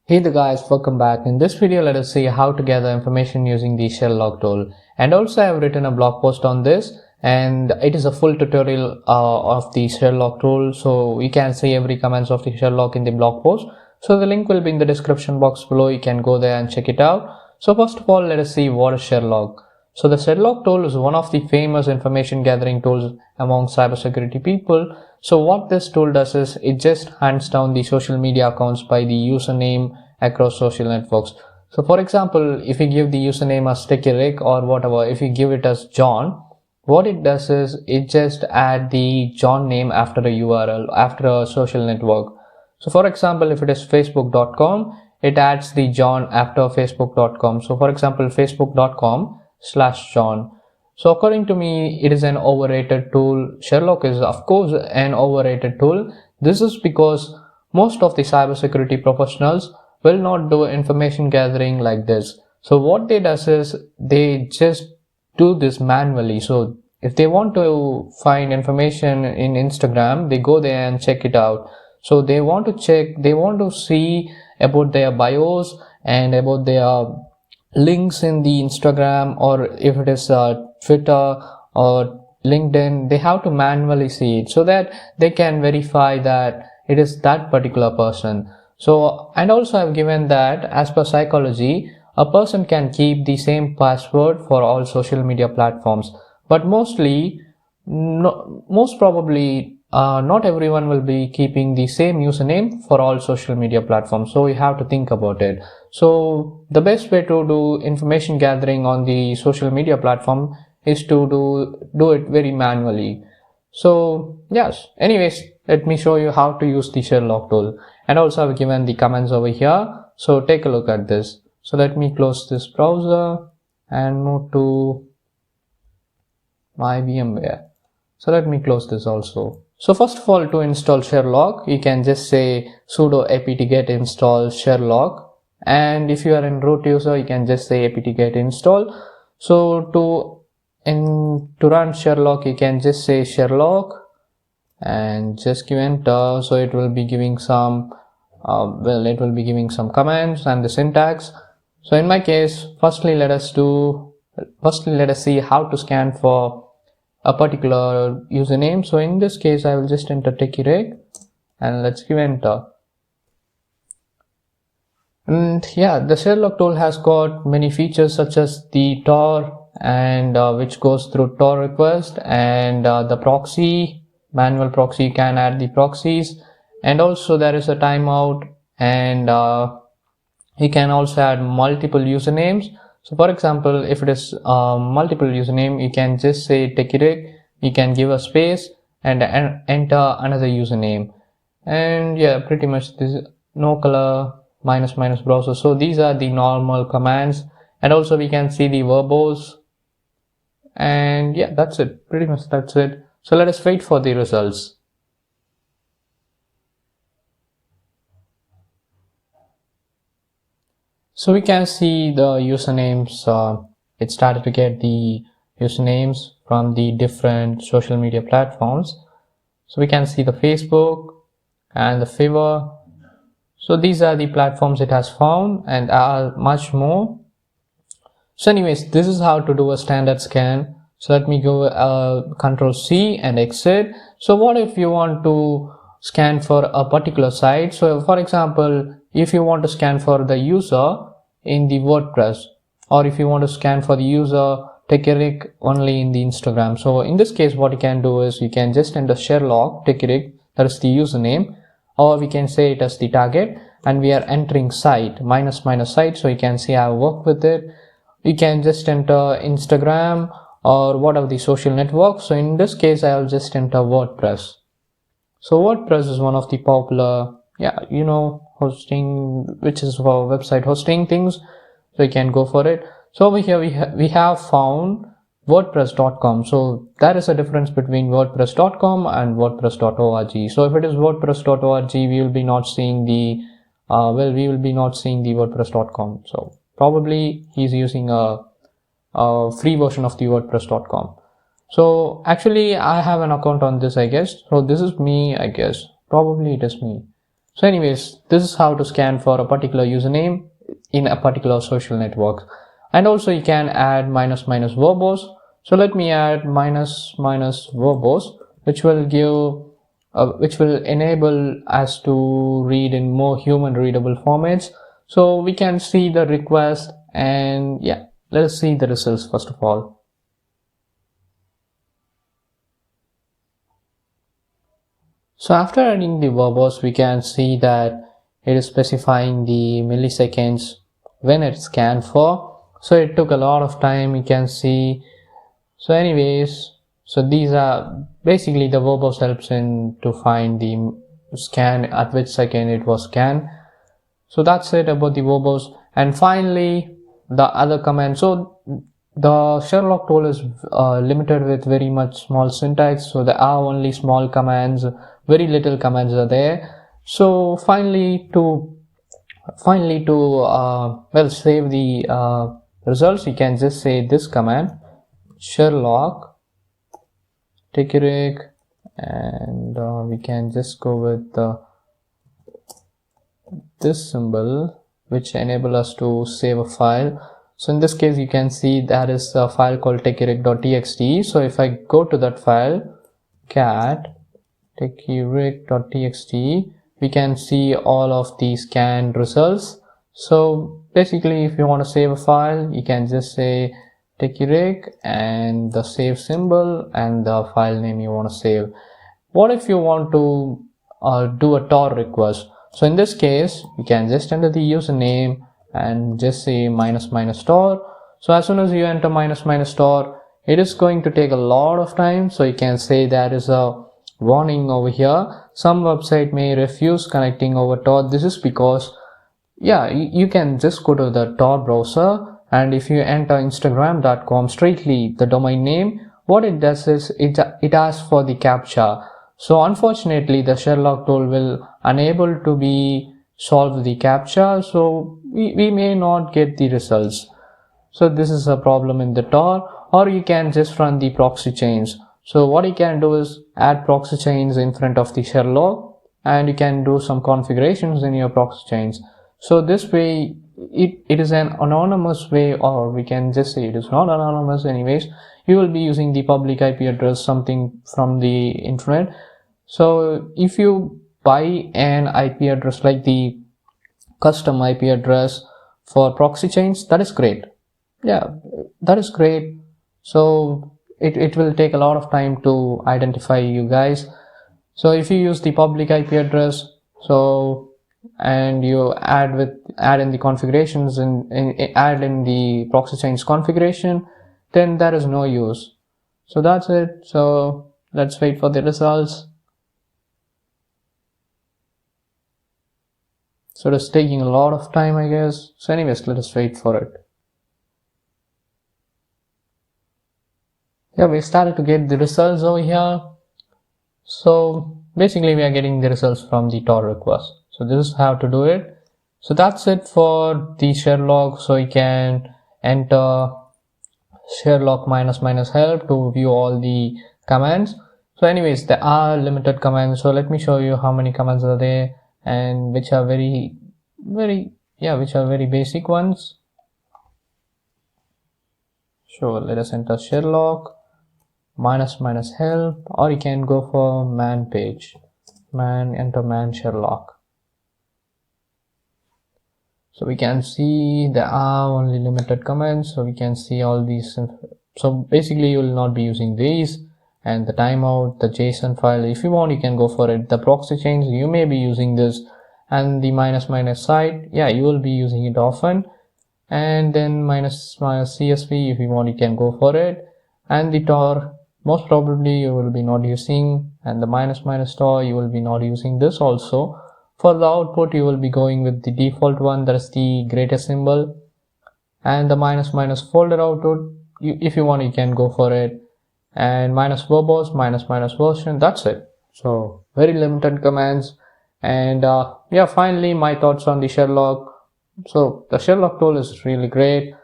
Hey there guys, welcome back. In this video, let us see how to gather information using the Sherlock tool. And also I have written a blog post on this and it is a full tutorial of the Sherlock tool. So you can see every commands of the Sherlock in the blog post. So the link will be in the description box below. You can go there and check it out. So first of all, let us see what is Sherlock. So the Sherlock tool is one of the famous information gathering tools among cybersecurity people. So what this tool does is it just hunts down the social media accounts by the username across social networks. So for example, if we give the username as Rick or whatever, if we give it as John, what it does is it just add the John name after a URL, after a social network. So for example, if it is facebook.com, it adds the John after facebook.com. So for example, facebook.com/John. So according to me, it is an overrated tool. Sherlock is of course an overrated tool. This is because most of the cybersecurity professionals will not do information gathering like this. So what they does is they just do this manually. So if they want to find information in Instagram, they go there and check it out. So they want to see about their bios and about their links in the Instagram, or if it is Twitter or LinkedIn, they have to manually see it so that they can verify that it is that particular person. So, and also I've given that as per psychology, a person can keep the same password for all social media platforms, but most probably not everyone will be keeping the same username for all social media platforms. So you have to think about it. So the best way to do information gathering on the social media platform is to do it very manually. So yes, anyways, let me show you how to use the Sherlock tool. And also I've given the comments over here. So take a look at this. So let me close this browser and move to my VMware. So let me close this also. So first of all, to install Sherlock, you can just say sudo apt-get install Sherlock. And if you are in root user, you can just say apt-get install. So to run Sherlock, you can just say Sherlock and just give enter. So it will be giving some commands and the syntax. So in my case, firstly let us see how to scan for a particular username. So in this case, I will just enter Rick and let's give enter. And yeah, the Sherlock tool has got many features such as the Tor, and which goes through Tor request, and the proxy, manual proxy, you can add the proxies, and also there is a timeout, and you can also add multiple usernames. So for example, if it is multiple username, you can just say Rick, you can give a space and enter another username. And yeah, pretty much this no color -- browser. So these are the normal commands, and also we can see the verbose. And yeah, that's it, pretty much that's it. So let us wait for the results. So we can see the usernames. It started to get the usernames from the different social media platforms. So we can see the Facebook and the Fiverr. So these are the platforms it has found, and are much more. So anyways, this is how to do a standard scan. So let me go Control C and exit. So what if you want to scan for a particular site? So for example, if you want to scan for the user in the WordPress, or if you want to scan for the user Rick only in the Instagram. So in this case, what you can do is you can just enter Sherlock Rick, that is the username, or we can say it as the target, and we are entering site -- site. So you can see I work with it. You can just enter Instagram or whatever the social network. So in this case, I will just enter WordPress. So WordPress is one of the popular, hosting, which is for website hosting things. So you can go for it. So over here we have found WordPress.com. So there is a difference between WordPress.com and WordPress.org. So if it is WordPress.org, we will be not seeing the WordPress.com. So probably he's using a free version of the WordPress.com. So actually I have an account on this, I guess. So this is me, I guess. Probably it is me. So anyways, this is how to scan for a particular username in a particular social network. And also you can add minus minus verbose. So let me add minus minus verbose, which will give which will enable us to read in more human readable formats. So we can see the request, and yeah, let us see the results first of all. So after adding the verbose, we can see that it is specifying the milliseconds when it scanned for. So it took a lot of time, you can see. So anyways, so these are basically the verbose helps in to find the scan at which second it was scanned. So that's it about the verbose. And finally, the other command. So the Sherlock tool is limited with very much small syntax. So there are only small commands, very little commands are there. So finally to well, save the results, you can just say this command Sherlock take a rig, and we can just go with this symbol which enable us to save a file. So in this case you can see that is a file called takearig.txt. so if I go to that file, cat takearig.txt, we can see all of the scanned results. So basically if you want to save a file, you can just say takearig and the save symbol and the file name you want to save. What if you want to do a tor request? So in this case, you can just enter the username and just say minus minus tor. So as soon as you enter minus minus tor, it is going to take a lot of time. So you can say there is a warning over here. Some website may refuse connecting over tor. This is because, yeah, you can just go to the tor browser, and if you enter instagram.com straightly the domain name, what it does is it asks for the captcha. So unfortunately the Sherlock tool will unable to be solve the captcha, so we may not get the results. So this is a problem in the tor. Or you can just run the proxy chains. So what you can do is add proxy chains in front of the Sherlock, and you can do some configurations in your proxy chains. So this way it is an anonymous way, or we can just say it is not anonymous anyways. You will be using the public IP address, something from the internet. So if you buy an IP address like the custom IP address for proxy chains, that is great. Yeah, that is great. So it will take a lot of time to identify you guys. So if you use the public IP address, so and you add in the configurations and add in the proxy chains configuration, then there is no use. So that's it. So let's wait for the results. So it's taking a lot of time, I guess. So anyways, let us wait for it. Yeah, we started to get the results over here. So basically we are getting the results from the tor request. So this is how to do it. So that's it for the Sherlock. So you can enter Sherlock minus minus help to view all the commands. So anyways, there are limited commands. So let me show you how many commands are there, and which are very basic ones. Sure, let us enter Sherlock minus minus help, or you can go for man page. Enter man Sherlock. So we can see there are only limited commands, so we can see all these. So basically you will not be using these, and the timeout, the JSON file, if you want you can go for it. The proxy chains, you may be using this, and the minus minus site, yeah, you will be using it often. And then minus minus CSV, if you want you can go for it. And the tor, most probably you will be not using, and the minus minus tor, you will be not using this also. For the output, you will be going with the default one, that is the greatest symbol. And the minus minus folder output, if you want you can go for it. And minus verbose, minus minus version, that's it. So very limited commands. And yeah, finally my thoughts on the Sherlock. So the Sherlock tool is really great,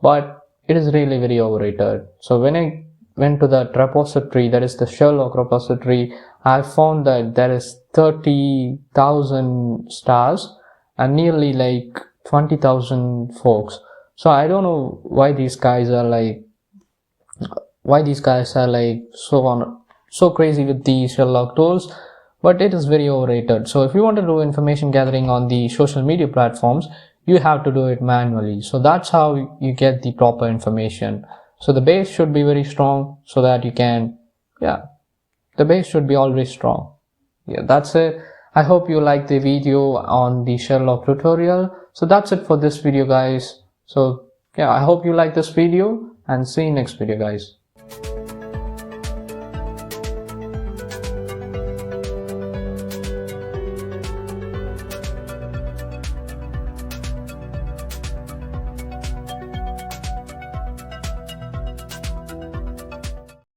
but it is really very overrated. So when I went to that repository, that is the Sherlock repository, I found that there is 30,000 stars and nearly like 20,000 folks. So I don't know why these guys are like so crazy with the Sherlock tools, but it is very overrated. So if you want to do information gathering on the social media platforms, you have to do it manually. So that's how you get the proper information. So the base should be very strong so that you can, the base should be always strong. That's it. I hope you like the video on the Sherlock tutorial. So that's it for this video, guys. So I hope you like this video and see you next video, guys.